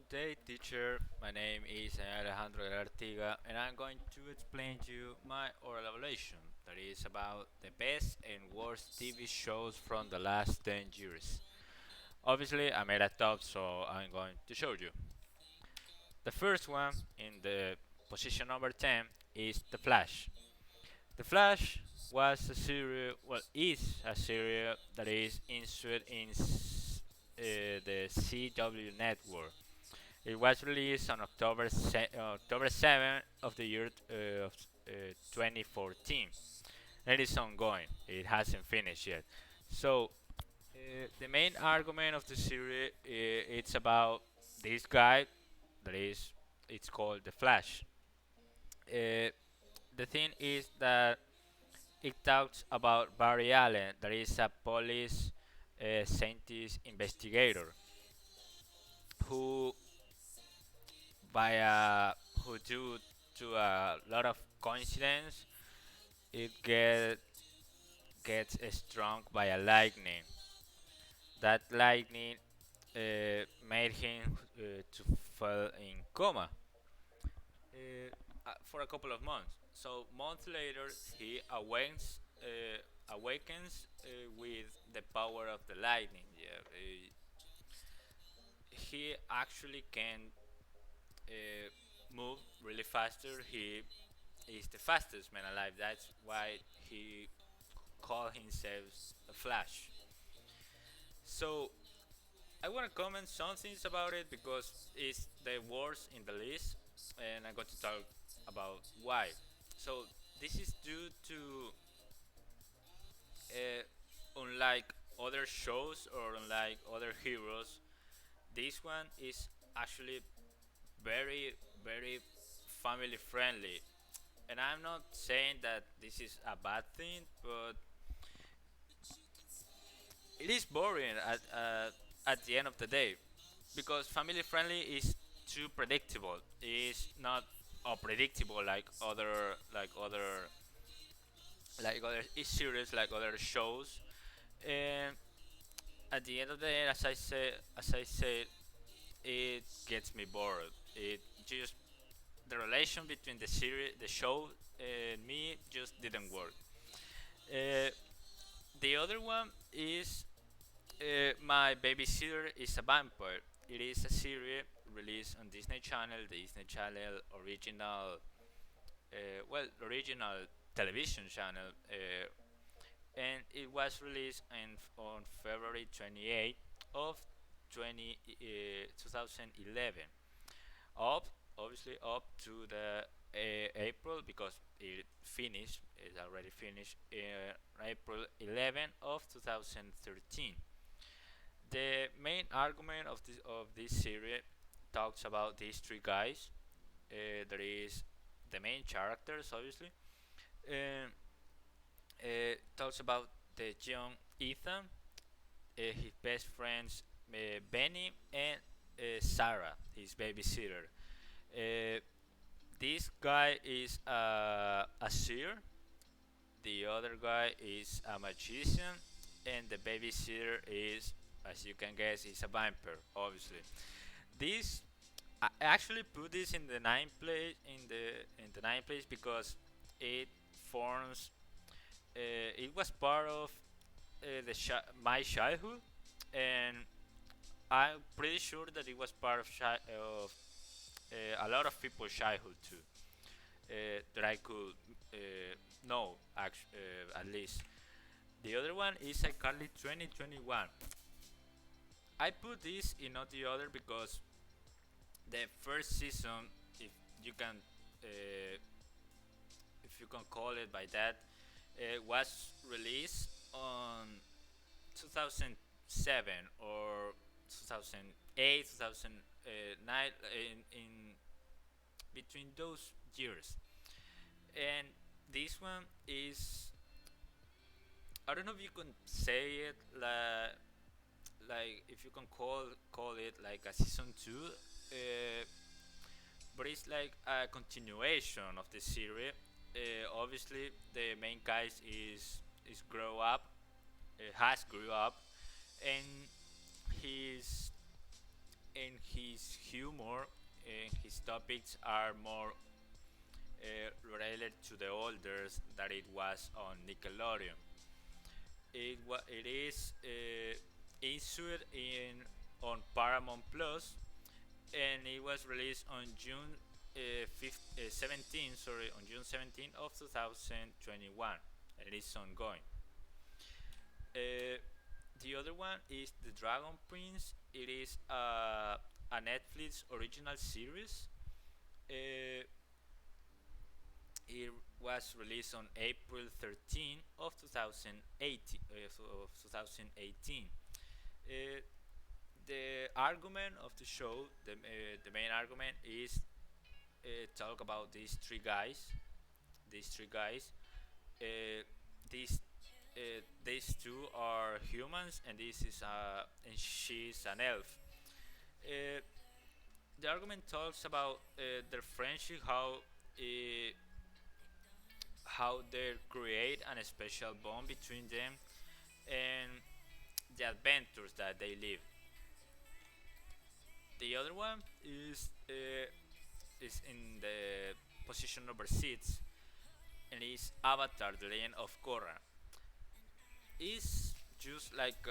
Good day, teacher. My name is Alejandro Artiga, and I'm going to explain to you my oral evaluation that is about the best and worst TV shows from the last 10 years. Obviously, I made a top, so I'm going to show you. The first one in the position number 10 is The Flash. The Flash was a series, is a series that is inserted in the CW network. It was released on October 7th of the year of 2014. It is ongoing. It hasn't finished yet. So the main argument of the series it's about this guy that is it's called the Flash. Uh, the thing is that it talks about Barry Allen, that is a police scientist investigator who by who due to a lot of coincidence it gets struck by a lightning. That lightning made him to fall in coma for a couple of months. So months later he awakens with the power of the lightning. Yeah, he actually can uh, move really faster. He is the fastest man alive. That's why he called himself a Flash. So I want to comment some things about it because it's the worst in the list, and I'm going to talk about why. So this is due to unlike other shows or unlike other heroes, this one is actually very very family friendly. And I'm not saying that this is a bad thing, but it is boring at the end of the day because family friendly is too predictable. It's not unpredictable like other series like other shows. And at the end of the day, as I said, it gets me bored. It just the relation between the show, and me just didn't work. Uh, the other one is My Babysitter is a Vampire. It is a series released on Disney Channel, the Disney Channel original, original television channel, and it was released on February 28th of 2011. Up, obviously, up to the April because it already finished April 11th of 2013. The main argument of this series talks about these three guys. There is the main characters, obviously. Um, talks about the young Ethan, his best friends Benny and Sarah, his babysitter. Uh, this guy is a seer. The other guy is a magician, and the babysitter is, as you can guess, is a vampire. Obviously, this I actually put this in the ninth place in the ninth place because it forms. It was part of my childhood, and I'm pretty sure that it was part of a lot of people's childhood too. That I could know, at least. The other one is iCarly 2021. I put this in not the other because the first season, if you can, uh, if you can call it by that, was released on 2007 or 2008, 2009, in between those years. And this one is, I don't know if you can say it like if you can call it like a season two, but it's like a continuation of the series. Obviously, the main guy is grow up, has grew up, and he's and his humor and his topics are more related to the olders that it was on Nickelodeon. It is issued in on Paramount Plus, and it was released on June 17, sorry, on June 17 of 2021, and it is ongoing. Uh, the other one is The Dragon Prince. It is a Netflix original series. Uh, it was released on April 13 of 2018. Of 2018. Uh, the argument of the show, the main argument is talk about these three guys. These three guys. Uh, these these two are humans, and this is and she's an elf. Uh, the argument talks about their friendship, how they create an special bond between them, and the adventures that they live. The other one is in the position number 6, and is Avatar: The Legend of Korra. Is just like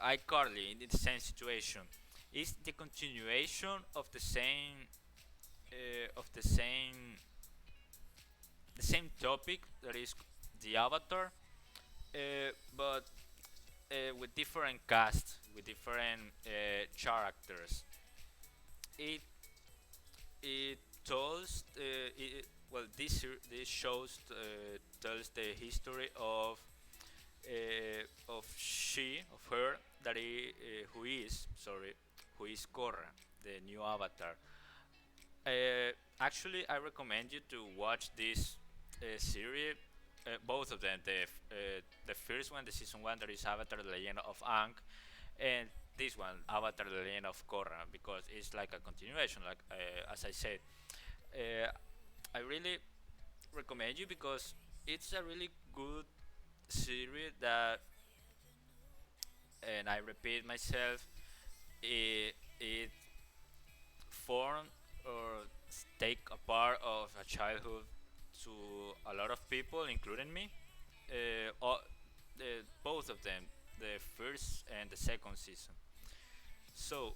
iCarly in the same situation. It's the continuation of of the same topic, that is the Avatar, but with different cast, with different characters. It it tells well, this shows tells the history of her, that who is, sorry, who is Korra, the new Avatar. Actually, I recommend you to watch this series, both of them. The first one, the season one, that is Avatar: The Legend of Aang, and this one, Avatar: The Legend of Korra, because it's like a continuation. Like as I said, uh, I really recommend you because it's a really good series that, and I repeat myself, it formed or take a part of a childhood to a lot of people, including me. Both of them, the first and the second season. So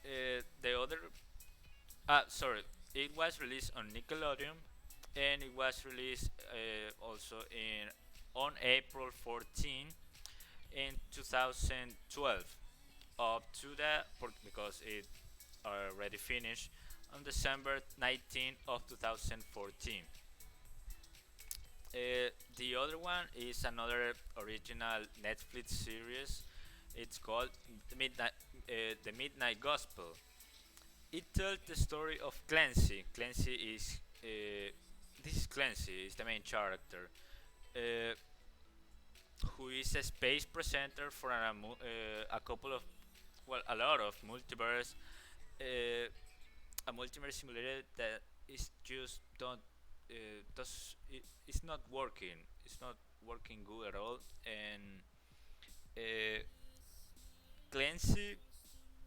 the other, sorry, it was released on Nickelodeon, and it was released also in on April 14 in 2012, up to the because it already finished on December 19 of 2014. The other one is another original Netflix series. It's called The Midnight Gospel. It tells the story of Clancy. Clancy is this is Clancy is the main character, uh, who is a space presenter for a couple of, well, a lot of multiverse, uh, a multiverse simulator that is just don't it's not working. It's not working good at all, and uh, Clancy,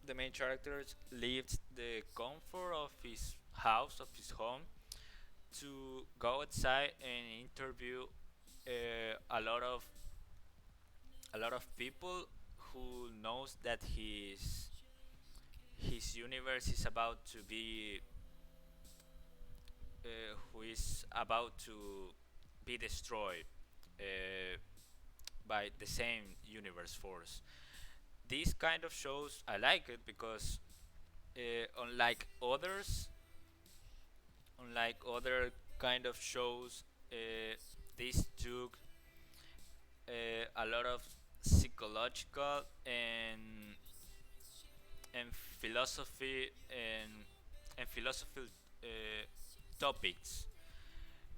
the main character, leaves the comfort of his house, of his home, to go outside and interview a lot of people who knows that his universe is about to be who is about to be destroyed uh, by the same universe force. These kind of shows I like it because unlike others, unlike other kind of shows, this took a lot of psychological and philosophy and philosophical uh, topics.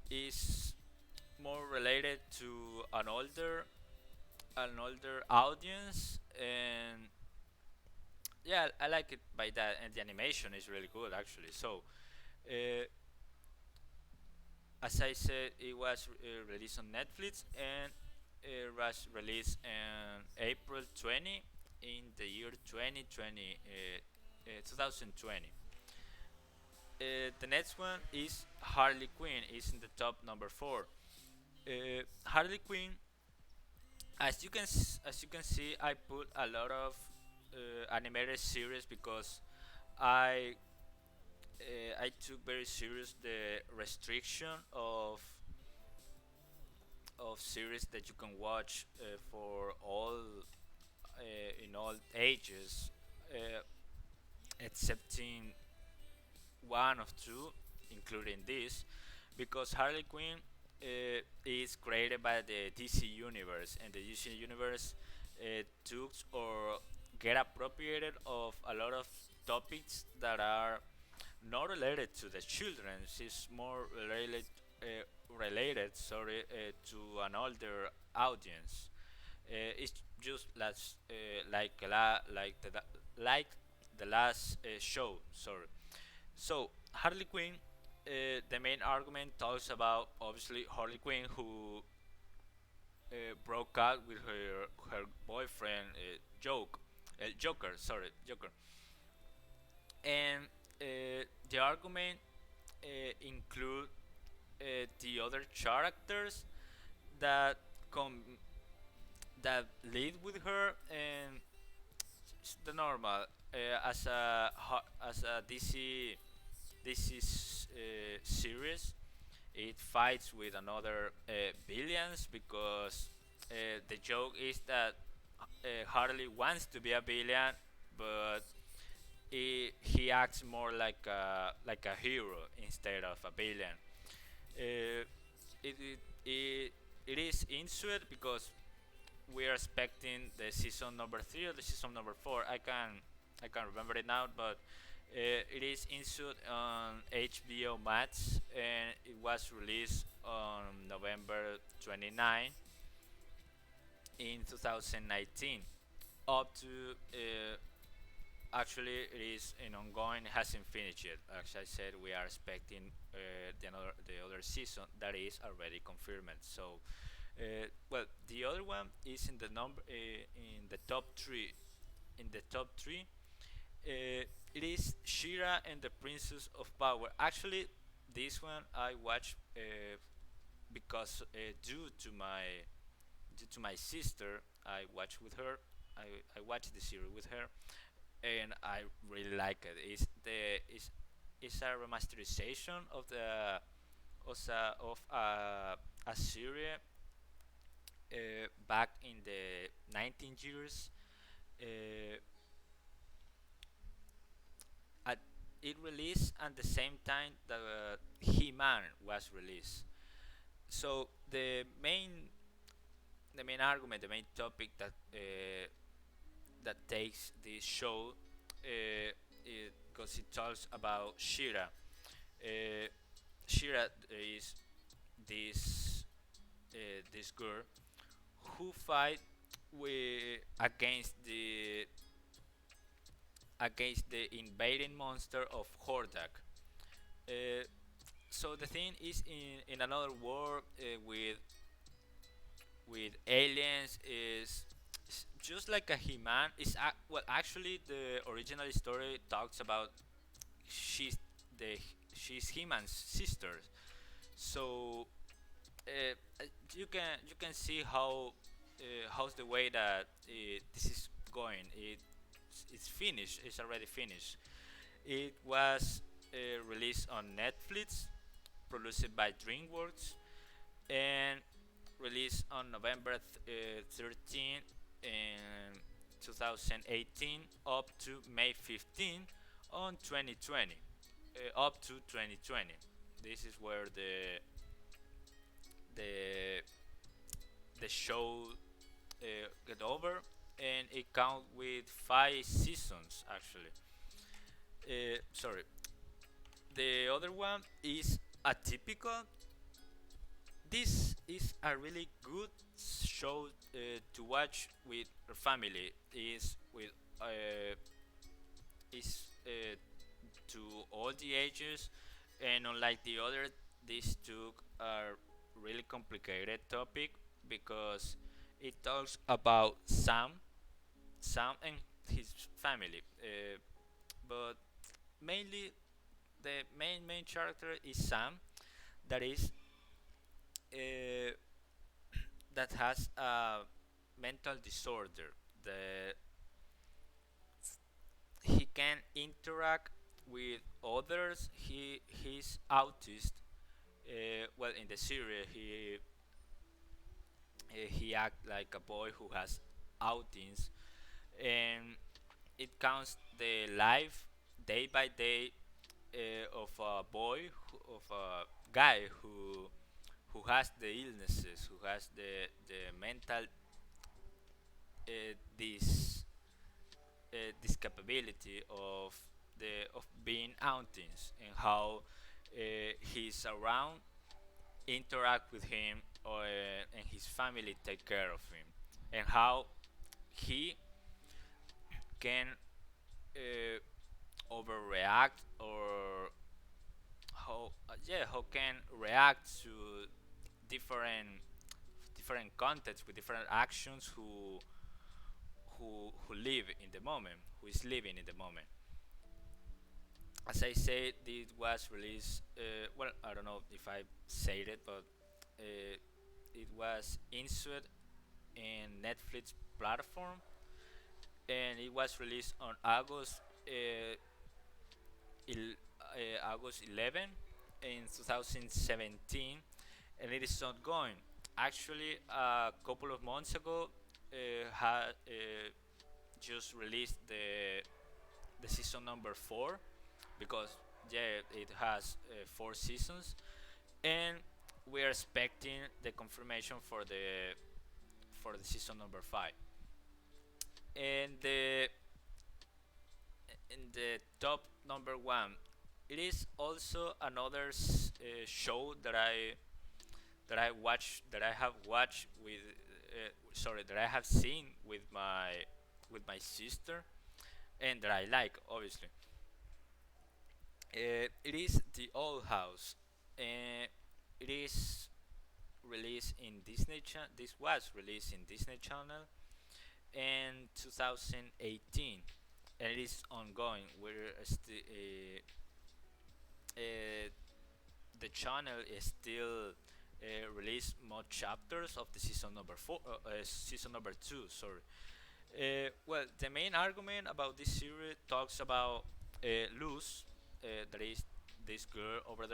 Is more related to an older audience, and yeah, I like it by that, and the animation is really good actually. So uh, as I said, it was released on Netflix, and it was released on April 20 in the year 2020, 2020. The next one is Harley Quinn. Is in the top number four. Harley Quinn, as you can see, I put a lot of animated series because I I took very serious the restriction of series that you can watch for all in all ages, uh, excepting one of two, including this, because Harley Quinn is created by the DC universe, and the DC universe took or get appropriated of a lot of topics that are not related to the children. It's more related, sorry, to an older audience. It's just like the last show. Sorry. So Harley Quinn, the main argument talks about obviously Harley Quinn who broke out with her boyfriend Joker. Sorry, Joker. And the argument include the other characters that come that lead with her, and it's the normal as a DC series. It fights with another villains because the joke is that Harley wants to be a villain, but he acts more like a hero instead of a villain. Uh, it is into because we are expecting the season number 3 or the season number 4. I can remember it now, but it is into on HBO Max, and it was released on November 29 in 2019. Up to actually it is an ongoing, it hasn't finished yet. As I said, we are expecting the other season that is already confirmed. So well, the other one is in the number in the top three. In the top three, it is Shira and the Princess of Power. Actually, this one I watched because due to my sister. I watched with her. I watched the series with her, and I really like it. It's a remasterization of a series back in the 19 years. Uh, at, it released at the same time that He-Man was released. So the main argument, the main topic that that takes this show, because it talks about Shira. Uh, Shira is this this girl who fight against the invading monster of Hordak. Uh, so the thing is in another world with aliens is just like a He-Man. Well, actually, the original story talks about she's the she's He-Man's sister. So you can see how's the way that this is going. It's finished. It's already finished. It was released on Netflix, produced by DreamWorks, and released on November 13 in 2018 up to May 15 on 2020, up to 2020. This is where the the show get over, and it count with 5 seasons actually. Sorry. The other one is Atypical. This is a really good show to watch with your family. Is to all the ages, and unlike the other, these two are really complicated topic because it talks about Sam and his family. But mainly the main character is Sam, that is uh, that has a mental disorder. The He can interact with others. He's autist. Well, in the series, he act like a boy who has autism, and it counts the life day by day of a boy, of a guy who has the illnesses, who has the mental this this capability of being autism, and how his around interact with him, and his family take care of him, and how he can uh, overreact, or how can react to different different contexts with different actions, who live in the moment, who is living in the moment. As I said, it was released. Well, I don't know if I said it, but it was insert in Netflix platform, and it was released on August 11 in 2017, and it is ongoing. Actually, a couple of months ago, had just released the season number 4, because yeah, it has 4 seasons, and we are expecting the confirmation for the season number 5. And the in the top number 1, it is also another show that I have watched with sorry, that I have seen with my sister, and that I like, obviously. It is The Old House. It is released in This was released in Disney Channel in 2018, and it is ongoing. Uh, the channel is still release more chapters of the season number 2. Sorry. Well, the main argument about this series talks about Luz, that is this girl over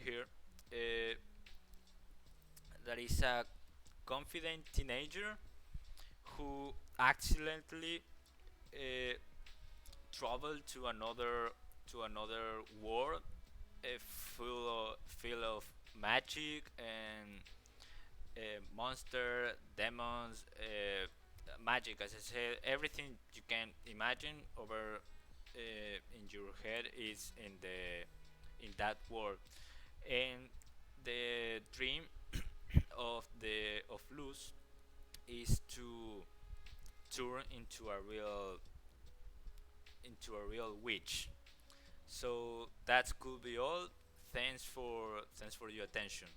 here, uh, that is a confident teenager who accidentally uh, traveled to another world, full of magic and monster, demons, magic. As I said, everything you can imagine over in your head is in that world. And the dream of Luz is to turn into a real witch. So that could be all. Thanks for your attention.